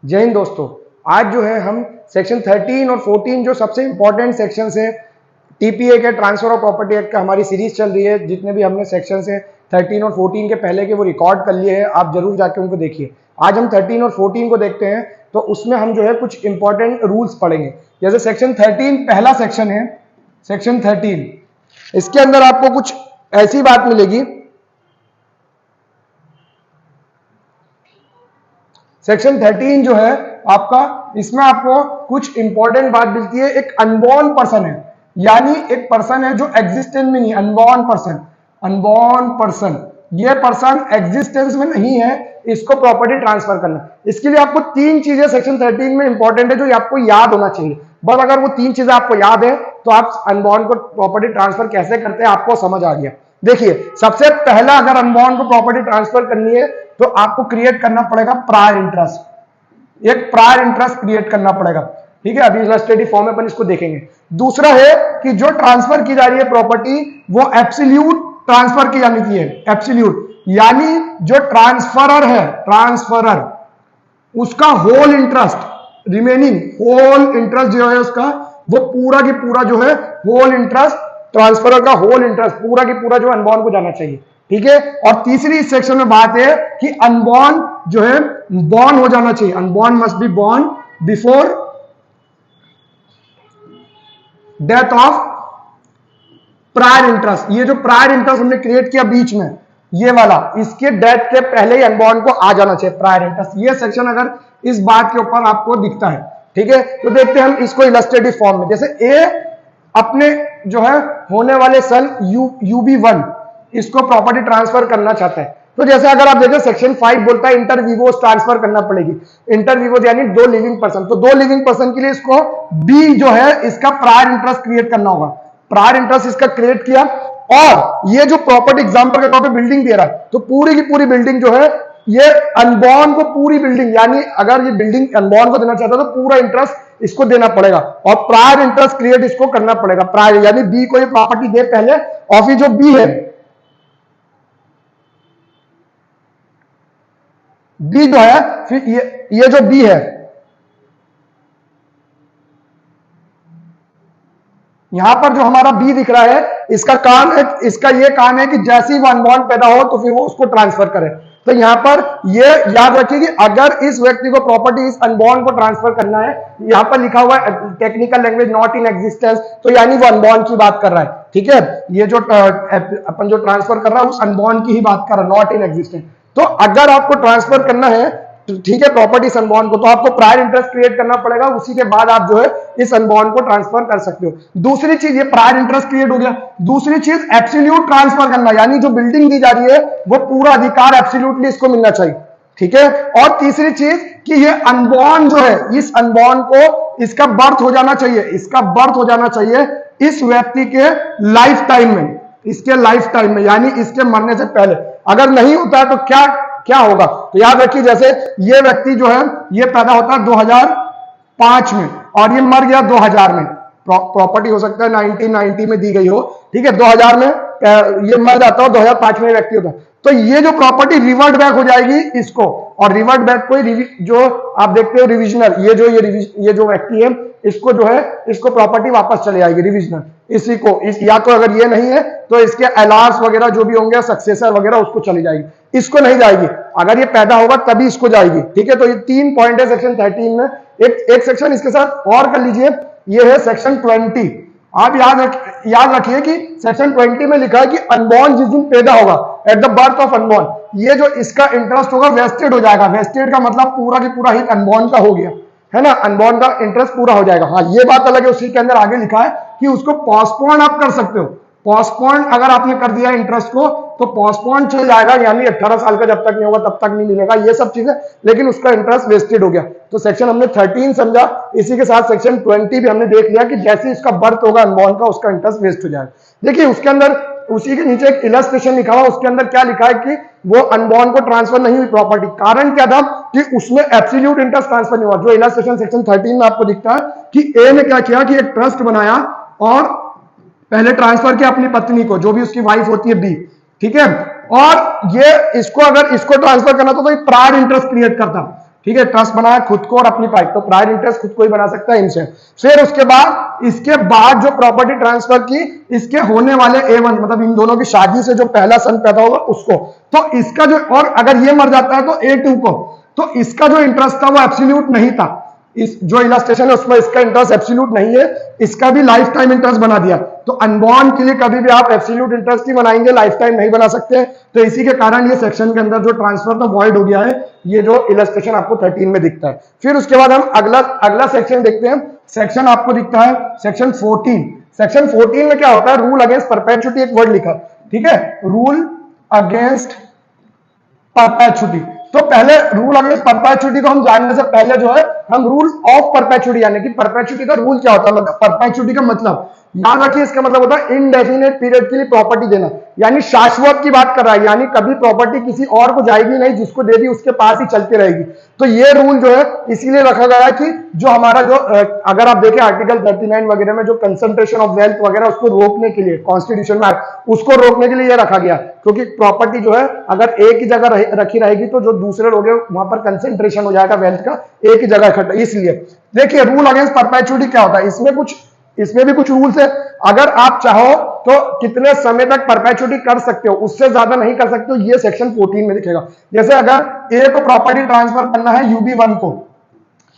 जय हिंद दोस्तों। आज जो है हम सेक्शन 13 और 14 जो सबसे इंपॉर्टेंट सेक्शन है टीपीए के ट्रांसफर ऑफ प्रॉपर्टी एक्ट का हमारी सीरीज चल रही है। जितने भी हमने सेक्शन है 13 और 14 के पहले के वो रिकॉर्ड कर लिए हैं, आप जरूर जाके उनको देखिए। आज हम 13 और 14 को देखते हैं, तो उसमें हम जो है कुछ इंपॉर्टेंट रूल्स पढ़ेंगे। जैसे सेक्शन 13 पहला सेक्शन है, सेक्शन 13 इसके अंदर आपको कुछ ऐसी बात मिलेगी। सेक्शन 13 जो है आपका, इसमें आपको कुछ इंपॉर्टेंट बात मिलती है। एक अनबॉर्न पर्सन है, यानी एक पर्सन है जो एग्जिस्टेंस में नहीं, अनबॉर्न पर्सन, अनबॉर्न पर्सन, ये पर्सन एग्जिस्टेंस में नहीं है, इसको प्रॉपर्टी ट्रांसफर करना। इसके लिए आपको तीन चीजें सेक्शन 13 में इंपॉर्टेंट है जो आपको याद होना चाहिए। बस अगर वो तीन चीजें आपको याद है तो आप अनबॉर्न को प्रॉपर्टी ट्रांसफर कैसे करते हैं आपको समझ आ गया। देखिए, सबसे पहला अगर अनबॉर्न को प्रॉपर्टी ट्रांसफर करनी है तो आपको क्रिएट करना पड़ेगा प्रायर इंटरेस्ट। एक प्रायर इंटरेस्ट क्रिएट करना पड़ेगा, ठीक है। अभी इलस्ट्रेटिव फॉर्म में अपन इसको देखेंगे। दूसरा है कि जो ट्रांसफर की जा रही है प्रॉपर्टी वो एब्सोल्यूट ट्रांसफर की जानी चाहिए, एब्सोल्यूट, यानी जो ट्रांसफरर है, ट्रांसफरर उसका whole interest, remaining whole interest जो है उसका, वो पूरा की पूरा जो है होल इंटरेस्ट, ट्रांसफरर का होल इंटरेस्ट पूरा की पूरा जो अनबॉर्न को जाना चाहिए, ठीक है। और तीसरी इस सेक्शन में बात है कि अनबॉर्न जो है बॉर्न हो जाना चाहिए, unborn must be born before death of prior interest. ये जो प्रायर इंटरेस्ट हमने क्रिएट किया बीच में, ये वाला, इसके डेथ के पहले ही अनबॉर्न को आ जाना चाहिए प्रायर इंटरेस्ट। ये सेक्शन अगर इस बात के ऊपर आपको दिखता है, ठीक है, तो देखते हैं हम इसको इलस्ट्रेटिव फॉर्म में। जैसे ए अपने जो है होने वाले सन UB1 इसको प्रॉपर्टी ट्रांसफर करना चाहता है, तो जैसे अगर आप देखें सेक्शन 5 बोलता है इंटर विवोस ट्रांसफर करना पड़ेगी। इंटर विवोस यानी दो लिविंग पर्सन, तो दो लिविंग पर्सन के लिए इसको बी जो है इसका प्रायर इंटरेस्ट क्रिएट करना होगा। प्रायर इंटरेस्ट इसका क्रिएट किया, और ये जो प्रॉपर्टी एग्जांपल के तौर पे बिल्डिंग दे रहा है, तो पूरी की पूरी बिल्डिंग जो है ये अनबॉर्न को पूरी बिल्डिंग, यानी अगर ये बिल्डिंग अनबॉर्न को देना चाहता है तो पूरा इंटरेस्ट इसको देना पड़ेगा, और प्रायर इंटरेस्ट क्रिएट इसको करना पड़ेगा। प्रायर यानी बी को ये प्रॉपर्टी दे पहले, और फिर जो बी है, बी जो है, फिर ये जो बी है, यहां पर जो हमारा बी दिख रहा है, इसका काम है, इसका ये काम है कि जैसे ही वो अनबॉर्न पैदा हो तो फिर वो उसको ट्रांसफर करे। तो यहां पर ये याद रखिए कि अगर इस व्यक्ति को प्रॉपर्टी इस अनबॉर्न को ट्रांसफर करना है, यहां पर लिखा हुआ है technical language not in existence, तो यानी वो अनबॉर्न की बात कर रहा है, ठीक है। ये जो अपन जो ट्रांसफर कर रहा है उस अनबॉर्न की ही बात कर रहा है, नॉट इन एग्जिस्टेंस। तो अगर आपको ट्रांसफर करना है, ठीक है, प्रॉपर्टी अनबॉर्न को, तो आपको प्रायर इंटरेस्ट क्रिएट करना पड़ेगा, उसी के बाद आप जो है इस अनबॉर्न को ट्रांसफर कर सकते हो। दूसरी चीज, ये प्रायर इंटरेस्ट क्रिएट हो गया। दूसरी चीज एब्सोल्यूट ट्रांसफर करना, यानी जो बिल्डिंग दी जा रही है वो पूरा अधिकार एब्सोल्यूटली इसको मिलना चाहिए, ठीक है। और तीसरी चीज कि ये अनबॉर्न जो है, इस अनबॉर्न को इसका बर्थ हो जाना चाहिए, इसका बर्थ हो जाना चाहिए इस व्यक्ति के लाइफ टाइम में, इसके लाइफ टाइम में, यानी इसके मरने से पहले। अगर नहीं होता है तो क्या होगा, तो याद रखिए, जैसे ये व्यक्ति जो है ये पैदा होता है 2005 में और ये मर गया 2000 में। प्रॉपर्टी हो सकता है 1990 में दी गई हो, ठीक है, 2000 में ये मर जाता हो, 2005 में व्यक्ति होता है, तो ये जो प्रॉपर्टी रिवर्ट बैक हो जाएगी इसको, और रिवर्ट बैक को जो आप देखते हो रिविजनल, ये जो व्यक्ति है इसको जो है इसको प्रॉपर्टी वापस चले जाएगी रिविजनल, इसी को या तो अगर ये नहीं है तो इसके अलार्स वगैरह जो भी होंगे, सक्सेसर वगैरह, उसको चली जाएगी, इसको नहीं जाएगी। अगर ये पैदा होगा तभी इसको जाएगी, ठीक है। तो ये 3 पॉइंट है सेक्शन 13 में। एक सेक्शन इसके साथ और कर लीजिए, ये है सेक्शन 20। आप याद रखिए कि सेक्शन 20 में लिखा है कि अनबॉर्न जिस दिन पैदा होगा, at the birth of unborn, ये जो इसका इंटरेस्ट होगा वेस्टेड हो जाएगा। वेस्टेड का मतलब पूरा की पूरा हित अनबॉर्न का हो गया, है ना, अनबॉर्न का इंटरेस्ट पूरा हो जाएगा। हाँ, ये बात अलग है, उसी के अंदर आगे लिखा है कि उसको पोस्टपोन आप कर सकते हो। पोस्टपोन अगर आपने कर दिया इंटरेस्ट को तो पोस्टपोन चल जाएगा, यानी 18 साल का जब तक नहीं होगा तब तक नहीं मिलेगा, ये सब चीजें, लेकिन उसका इंटरेस्ट वेस्टेड हो गया। तो सेक्शन हमने 13 समझा, इसी के साथ सेक्शन 20 भी हमने देख लिया कि जैसे इसका बर्थ होगा अनबॉर्न का, उसका इंटरेस्ट वेस्ट हो जाएगा। देखिए उसके अंदर, उसी के नीचे एक इलस्ट्रेशन लिखा हुआ, उसके अंदर क्या लिखा है कि वो अनबॉर्न को ट्रांसफर नहीं हुई प्रॉपर्टी। कारण क्या था कि उसमें एब्सोल्यूट इंटरेस्ट ट्रांसफर नहीं हुआ। जो इलस्ट्रेशन सेक्शन 13 में आपको दिखता है कि ए ने क्या किया कि एक ट्रस्ट बनाया और पहले ट्रांसफर किया अपनी पत्नी को, जो भी उसकी वाइफ होती है बी, ठीक है, और ये इसको अगर इसको ट्रांसफर करना था तो प्रायर इंटरेस्ट क्रिएट करता। ठीक है, ट्रस्ट बनाया खुद को और अपनी पाइप, तो प्रायर इंटरेस्ट खुद को ही बना सकता है इनसे। फिर उसके बाद इसके बाद जो प्रॉपर्टी ट्रांसफर की, इसके होने वाले A1 मतलब इन दोनों की शादी से जो पहला सन पैदा होगा उसको, तो इसका जो, और अगर ये मर जाता है तो A2 को, तो इसका जो इंटरेस्ट था वो एब्सोल्यूट नहीं था, इस जो इलस्ट्रेशन है उसमें इसका इंटरेस्ट एब्सोल्यूट नहीं है, इसका भी लाइफ टाइम इंटरेस्ट बना दिया। तो अनबॉर्न के लिए कभी भी आप एब्सोल्यूट इंटरेस्ट ही बनाएंगे, लाइफ टाइम नहीं बना सकते। तो इसी के कारण ये सेक्शन के अंदर जो ट्रांसफर था वॉइड हो गया है, ये जो इलस्ट्रेशन आपको 13 में दिखता है। फिर उसके बाद हम अगला सेक्शन देखते हैं। सेक्शन आपको दिखता है सेक्शन 14। सेक्शन 14 में क्या होता है, रूल अगेंस्ट परपेचुटी, एक वर्ड लिखा, ठीक है, रूल अगेंस्ट परपेचुटी। तो पहले रूल अगेंस्ट परपेचुटी को हम जानने से पहले जो है हम रूल ऑफ परपेचुटी, यानी कि परपेचुटी का रूल क्या होता है, मतलब परपेचुटी का मतलब याद रखिए, इसका मतलब होता है इनडेफिनेट पीरियड के लिए प्रॉपर्टी देना, यानी शाश्वत की बात कर रहा है, यानी कभी प्रॉपर्टी किसी और को जाएगी नहीं, जिसको दे दी उसके पास ही चलती रहेगी। तो ये रूल जो है इसीलिए रखा गया है कि जो हमारा जो अगर आप देखें आर्टिकल 39 वगैरह में जो कंसंट्रेशन ऑफ वेल्थ वगैरह उसको रोकने के लिए कॉन्स्टिट्यूशन में उसको रोकने के लिए ये रखा गया, क्योंकि प्रॉपर्टी जो है अगर एक ही जगह रखी रहेगी तो जो दूसरे लोग हैं वहां पर कंसेंट्रेशन हो जाएगा वेल्थ का एक ही जगह इकट्ठा। इसलिए देखिए रूल अगेंस्ट परपेचुटी क्या होता है, इसमें भी कुछ रूल्स है। अगर आप चाहो तो कितने समय तक परपेचुटी कर सकते हो, उससे ज्यादा नहीं कर सकते हो, ये सेक्शन 14 में दिखेगा। जैसे अगर ए को प्रॉपर्टी ट्रांसफर करना है UB1 को,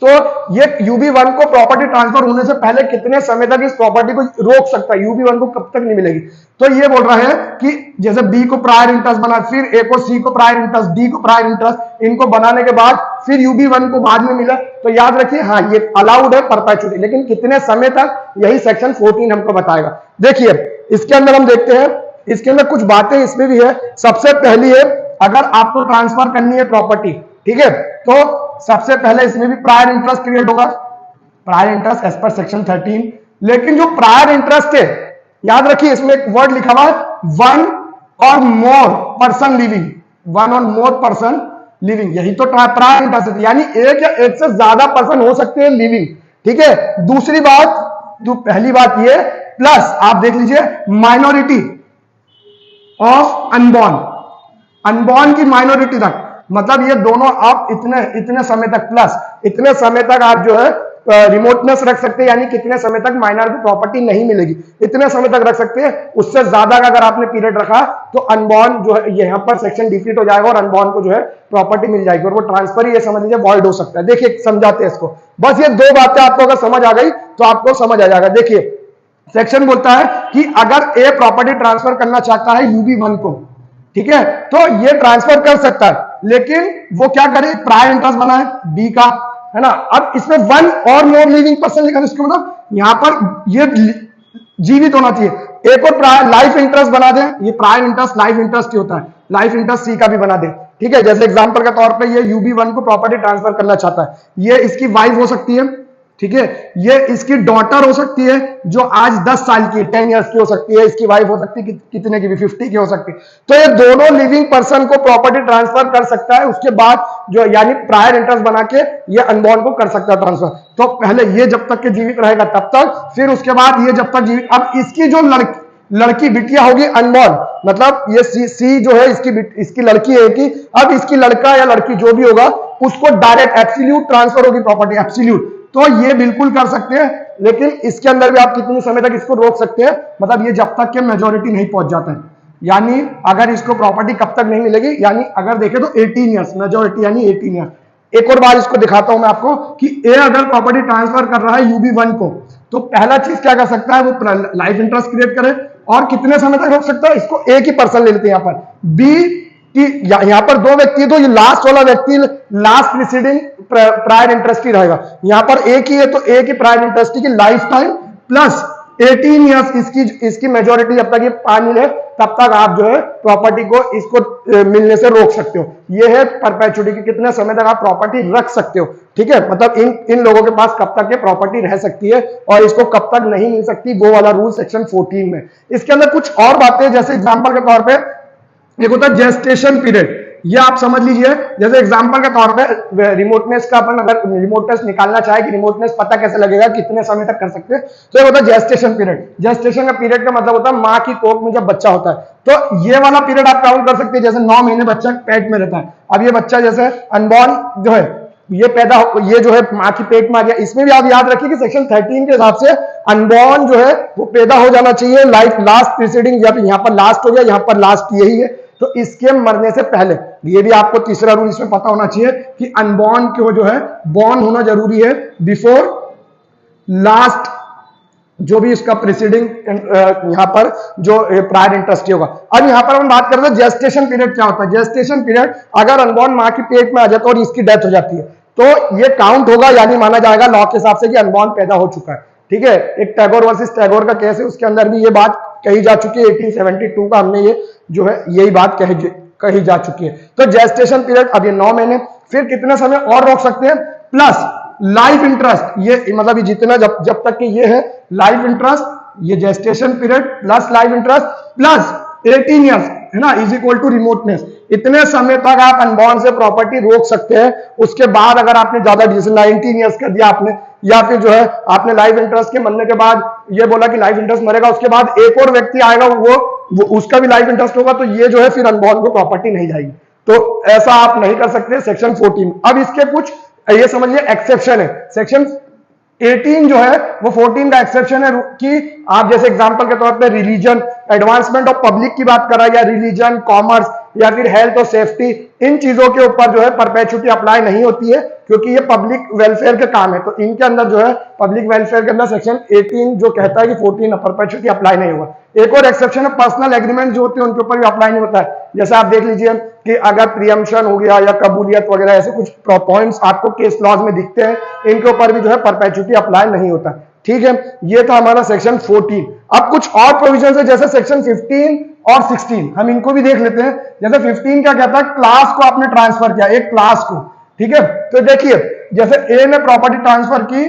तो ये UB1 को प्रॉपर्टी ट्रांसफर होने से पहले कितने समय तक इस प्रॉपर्टी को रोक सकता है, UB1 को कब तक नहीं मिलेगी। तो ये बोल रहा है कि जैसे B को प्रायर इंटरेस्ट बना, फिर A को C को प्रायर इंटरेस्ट, D को प्रायर इंटरेस्ट, इनको बनाने के बाद फिर UB1 को बाद में मिला, तो याद रखिए हाँ ये अलाउड है परपेचुटी, लेकिन कितने समय तक, यही सेक्शन 14 हमको बताएगा। देखिए इसके अंदर हम देखते हैं, इसके अंदर कुछ बातें इसमें भी है। सबसे पहली है, अगर आपको ट्रांसफर करनी है प्रॉपर्टी, ठीक है, तो सबसे पहले इसमें भी प्रायर इंटरेस्ट क्रिएट होगा, प्रायर इंटरेस्ट एज पर सेक्शन 13। लेकिन जो प्रायर इंटरेस्ट है, याद रखिए इसमें एक वर्ड लिखा हुआ है, वन और मोर पर्सन लिविंग, वन और मोर पर्सन लिविंग, यही तो प्रायर इंटरेस्ट है, यानी एक या एक से ज्यादा पर्सन हो सकते हैं लिविंग, ठीक है। दूसरी बात, जो पहली बात ये, प्लस आप देख लीजिए माइनॉरिटी ऑफ अनबॉर्न, अनबॉर्न की माइनॉरिटी तक, मतलब ये दोनों आप इतने समय तक, प्लस इतने समय तक आप जो है रिमोटनेस रख सकते हैं, यानी कितने समय तक माइनर की प्रॉपर्टी नहीं मिलेगी, इतने समय तक रख सकते हैं। उससे ज्यादा का अगर आपने पीरियड रखा तो अनबॉर्न जो है यहां पर सेक्शन डिफीट हो जाएगा और अनबॉर्न को जो है प्रॉपर्टी मिल जाएगी और वो ट्रांसफर ही ये समझ लीजिए वॉइड हो सकता है। देखिए समझाते हैं इसको, बस ये दो बातें आपको अगर समझ आ गई तो आपको समझ आ जाएगा। देखिए सेक्शन बोलता है कि अगर ए प्रॉपर्टी ट्रांसफर करना चाहता है UB1 को, ठीक है, तो ये ट्रांसफर कर सकता है, लेकिन वो क्या करे, प्रायर इंटरेस्ट बनाए B का, है ना। अब इसमें वन और मोर लिविंग पर्सन लिखा है, इसका मतलब यहां पर ये जीवित होना चाहिए। एक और प्रायर लाइफ इंटरेस्ट बना दे, ये प्रायर इंटरेस्ट लाइफ इंटरेस्ट ही होता है, लाइफ इंटरेस्ट C का भी बना दे, ठीक है। जैसे एग्जांपल के तौर पे ये UB1 को प्रॉपर्टी ट्रांसफर करना चाहता है, ये इसकी वाइफ हो सकती है, ठीक है, ये इसकी डॉटर हो सकती है जो आज 10 साल की 10 इयर्स की हो सकती है, इसकी वाइफ हो सकती है कितने की भी 50 की हो सकती है। तो ये दोनों लिविंग पर्सन को प्रॉपर्टी ट्रांसफर कर सकता है, उसके बाद जो यानी प्रायर इंटरेस्ट बना के ये अनबॉर्न को कर सकता है ट्रांसफर। तो पहले ये जब तक के जीवित रहेगा तब तक, फिर उसके बाद ये जब तक जीवित, अब इसकी जो लड़की बिटिया होगी अनबॉर्न, मतलब ये सी जो है इसकी लड़की है कि अब इसकी लड़का या लड़की जो भी होगा उसको डायरेक्ट एब्सोल्यूट ट्रांसफर होगी प्रॉपर्टी, एब्सोल्यूट, तो ये बिल्कुल कर सकते हैं। लेकिन इसके अंदर भी आप कितने समय तक इसको रोक सकते हैं, मतलब ये जब तक के मेजोरिटी नहीं पहुंच जाता है, यानी अगर इसको प्रॉपर्टी कब तक नहीं मिलेगी, यानी अगर देखें तो 18 ईयर्स मेजोरिटी, यानी 18 ईयर। एक और बार इसको दिखाता हूं मैं आपको कि ए अगर प्रॉपर्टी ट्रांसफर कर रहा है UB1 को, तो पहला चीज क्या कर सकता है, वो लाइफ इंटरेस्ट क्रिएट करे और कितने समय तक रोक सकता है, इसको एक ही पर्सन ले लेते हैं। यहां पर बी कि यहां पर दो व्यक्ति है तो ये लास्ट वाला व्यक्ति लास्ट प्रीसीडिंग प्रायर इंटरेस्ट ही रहेगा। यहां पर एक ही है तो एक ही प्रायर इंटरेस्ट की लाइफ टाइम प्लस 18 इयर्स इसकी मेजोरिटी जब तक ये पानी है तब तक आप जो है प्रॉपर्टी को इसको मिलने से रोक सकते हो। ये है परपेचुटी की कितने समय तक आप प्रॉपर्टी रख सकते हो, ठीक है, मतलब इन लोगों के पास कब तक ये प्रॉपर्टी रह सकती है और इसको कब तक नहीं मिल सकती, वो वाला रूल सेक्शन 14 में। इसके अंदर कुछ और बातें, जैसे एग्जांपल के तौर पे एक होता है जेस्टेशन पीरियड, ये आप समझ लीजिए। जैसे एग्जांपल के तौर पे रिमोटनेस का अपन अगर रिमोटनेस निकालना चाहे कि रिमोटनेस पता कैसे लगेगा, कितने समय तक कर सकते हैं, तो ये होता है जेस्टेशन पीरियड। जेस्टेशन का पीरियड का मतलब होता है माँ की कोख में जब बच्चा होता है, तो ये वाला पीरियड आप काउंट कर सकते हैं। जैसे 9 महीने बच्चा पेट में रहता है, अब ये बच्चा जैसे अनबॉर्न जो है ये पैदा ये जो है माँ की पेट में आ गया, इसमें भी आप याद रखिए कि सेक्शन 13 के हिसाब से अनबॉर्न जो है वो पैदा हो जाना चाहिए लाइफ लास्ट प्रीसीडिंग, या फिर यहाँ पर लास्ट हो गया, यहाँ पर लास्ट यही है, तो इसके मरने से पहले। ये भी आपको तीसरा रूल इसमें पता होना चाहिए कि अनबॉर्न को जो है बॉर्न होना जरूरी है बिफोर लास्ट जो भी इसका प्रीसीडिंग यहां पर जो प्रायर इंटरेस्ट होगा। अब यहां पर हम बात करते हैं जेस्टेशन पीरियड क्या होता है। जेस्टेशन पीरियड अगर अनबॉर्न मां की पेट में आ जाता है और इसकी डेथ हो जाती है तो ये काउंट होगा, यानी माना जाएगा लॉ के हिसाब से कि अनबॉर्न पैदा हो चुका है। ठीक है, एक टैगोर वर्सेस टैगोर का केस है, उसके अंदर भी ये बात कही जा चुकी है। 1872 का हमने ये जो है यही बात कही जा चुकी है। तो जेस्टेशन पीरियड अब ये 9 महीने, फिर कितने समय और रोक सकते हैं, प्लस लाइफ इंटरेस्ट, ये मतलब जितना जब तक कि ये है लाइफ इंटरेस्ट, ये gestation period plus life interest plus 18 years है ना, इज इक्वल टू रिमोटनेस, इतने समय तक आप अनबॉर्न से प्रॉपर्टी रोक सकते हैं। उसके बाद अगर आपने ज्यादा डिसीजन 19 ईयर्स कर दिया आपने, या फिर जो है आपने लाइफ इंटरेस्ट के मरने के बाद ये बोला कि लाइफ इंटरेस्ट मरेगा, उसके बाद एक और व्यक्ति आएगा वो उसका भी लाइफ इंटरेस्ट होगा, तो ये जो है फिर अनबॉर्न को प्रॉपर्टी नहीं जाएगी। तो ऐसा आप नहीं कर सकते सेक्शन 14। अब इसके कुछ ये समझिए एक्सेप्शन है। सेक्शन 18 जो है वो 14 का एक्सेप्शन है कि आप जैसे एग्जांपल के तौर पे रिलीजन, एडवांसमेंट ऑफ पब्लिक की बात कर रहा है, या रिलीजन, कॉमर्स, या फिर हेल्थ और सेफ्टी, इन चीजों के ऊपर जो है परपेचुटी अप्लाई नहीं होती है, क्योंकि ये पब्लिक वेलफेयर के काम है। तो इनके अंदर जो है पब्लिक वेलफेयर के अंदर सेक्शन 18 जो कहता है कि 14 परपेचुटी अप्लाई नहीं होगा। एक और एक्सेप्शन है, पर्सनल एग्रीमेंट जो होते हैं उनके ऊपर भी अप्लाई नहीं होता है। जैसे आप देख लीजिए कि अगर प्रियम्पशन हो गया या कबूलियत वगैरह, ऐसे कुछ पॉइंट्स आपको केस लॉज में दिखते हैं, इनके ऊपर भी जो है परपेचुटी अप्लाई नहीं होता। ठीक है, ये था हमारा सेक्शन 14। अब कुछ और प्रोविजन है जैसे सेक्शन 15 और 16, हम इनको भी देख लेते हैं। जैसे 15 क्या कहता है, क्लास को आपने ट्रांसफर किया, एक क्लास को। ठीक है, तो देखिए जैसे ए ने प्रॉपर्टी ट्रांसफर की,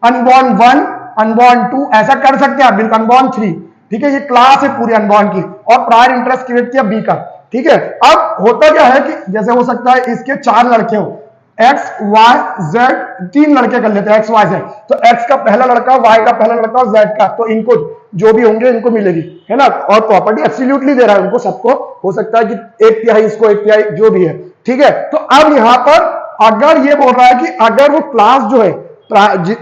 अनबॉर्न 1, अनबॉर्न 2, ऐसा कर सकते हैं आप, बिल्कुल अनबॉर्न 3। ठीक है, ये क्लास है पूरी अनबॉर्न की, और प्रायर इंटरेस्ट क्रिएट किया बी का। ठीक है, अब होता क्या है कि जैसे हो सकता है इसके 4 लड़के हो, एक्स वाई जेड, 3 लड़के कर लेते हैं एक्स वाई जेड, तो एक्स का पहला लड़का, वाई का पहला लड़का और जेड का, तो इनको जो भी होंगे इनको मिलेगी, है ना। और प्रॉपर्टी एब्सोल्युटली दे रहा है उनको सबको, हो सकता है कि 1/3 इसको 1/3 जो भी है। ठीक है, तो अब यहां पर अगर ये बोल रहा है कि अगर वो क्लास जो है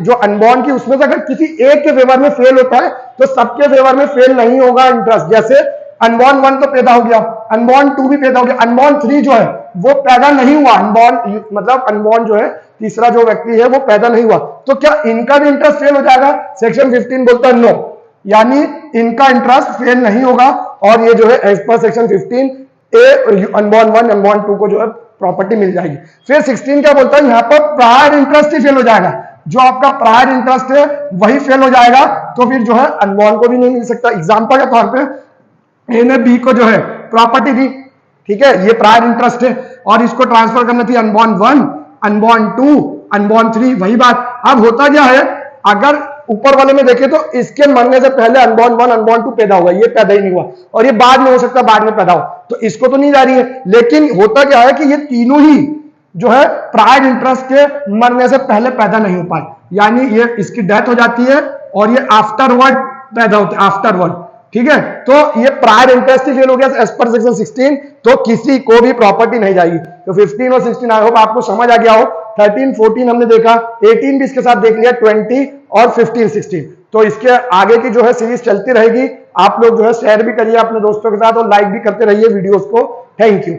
जो अनबॉर्न की, उसमें से अगर किसी एक के फेवर में फेल होता है तो सबके फेवर में फेल नहीं होगा इंटरेस्ट। जैसे अनबॉर्न 1 तो पैदा हो गया, अनबॉर्न 2 भी पैदा हो गया, अनबॉर्न 3 जो है वो पैदा नहीं हुआ, अनबॉर्न मतलब अनबॉर्न जो है तीसरा जो व्यक्ति है वो पैदा नहीं हुआ, तो क्या इनका भी इंटरेस्ट फेल हो जाएगा? सेक्शन 15 बोलता है नो, यानी इनका इंटरेस्ट फेल नहीं होगा, और ये जो है एज पर सेक्शन 15 ए अनबॉर्न 1 अनबॉर्न 2 को जो है प्रॉपर्टी मिल जाएगी। फिर 16 क्या बोलता है, यहां पर प्रायर इंटरेस्ट ही फेल हो जाएगा, जो आपका प्रायर इंटरेस्ट है वही फेल हो जाएगा, तो फिर जो है अनबॉर्न को भी नहीं मिल सकता। एग्जांपल के तौर पे ए ने बी को जो है प्रॉपर्टी दी, ठीक है, ये प्रायर इंटरेस्ट है, और इसको ट्रांसफर करना थी अनबॉर्न 1, अनबॉर्न 2, अनबॉर्न 3, वही बात। अब होता क्या है, अगर ऊपर वाले में देखें तो इसके मरने से पहले अनबॉर्न 1 अनबॉर्न 2 पैदा हुआ, ये पैदा ही नहीं हुआ, और ये बाद में हो सकता है बाद में पैदा हो, तो इसको तो नहीं जा रही है। लेकिन होता क्या है कि ये तीनों ही जो है प्रायर इंटरेस्ट के मरने से पहले पैदा नहीं हो पाए, यानी ये इसकी डेथ हो जाती है और ये आफ्टरवर्ड पैदा होते हैं, आफ्टरवर्ड। ठीक है, तो ये प्रायर इंटरेस्ट ही फेल हो गया एज पर सेक्शन 16, तो किसी को भी प्रॉपर्टी नहीं जाएगी। तो 15 और 16 आई होप आपको समझ आ गया हो। 13 14 हमने देखा, 18 भी इसके साथ देख लिया, 20 और 15 16, तो इसके आगे की जो है सीरीज चलती रहेगी। आप लोग जो है शेयर भी करिए अपने दोस्तों के साथ और लाइक भी करते रहिए वीडियोस को। Thank you.